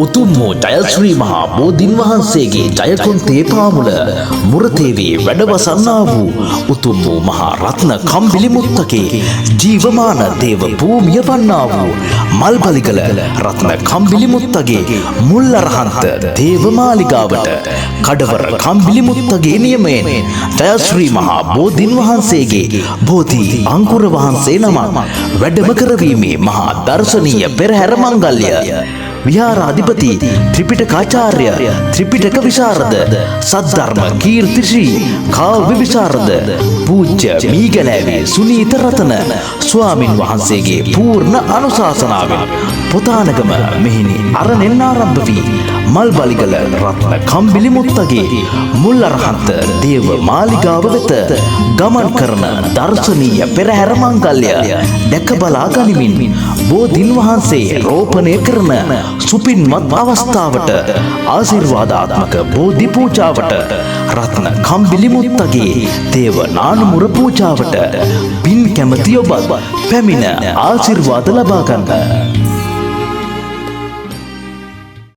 උතුම් වූ ජයශ්‍රී මහා බෝධීන් වහන්සේගේ ජයකොන්තේ පාමුල මුරතේවේ වැඩවසන්නා වූ උතුම් වූ මහා රත්න කම්බිලි මුත්තකේ ජීවමාන දේව භූමිය වන්නා වූ මල්බලිගල රත්න කම්බිලි මුත්තගේ මුල්ලරහන්ත දේව මාලිගාවට කඩවර කම්බිලි මුත්තගේ නියමයෙන් ජයශ්‍රී මහා බෝධීන් වහන්සේගේ බෝධි අංකුර වහන්සේ නමක් වැඩම කරවීමේ මහා දර්ශනීය පෙරහැර මංගල්‍ය විහාරාධිපති ත්‍රිපිටකාචාර්ය ත්‍රිපිටක විශාරද සද්ධර්ම කීර්ති ශ්‍රී කාව්‍ය විශාරද පූජ්‍ය මීගැලෑවේ සුනීත රතන ස්වාමින් වහන්සේගේ පූර්ණ අනුශාසනාවෙන් පොතානගම මෙහිණි අරණෙන් ආරම්භ වී මල්බලිගල රත්න කම්බිලි මුත්තගේ මුල්ලරහන්ත දේව මාලිගාව වෙත ගමන් කරන දර්ශනීය පෙරහැර මංගල්‍ය දැක බලා ගනිමින් බෝධීන් වහන්සේ රෝපණය කරන සුපින්වත් අවස්ථාවට ආශිර්වාදාත්මක බෝධි පූජාවට රත්න කම්බිලි මුත්තගේ දේව නානමුර පූජාවට පින් කැමැති ඔබ පැමිණ ආශිර්වාද ලබා ගන්න.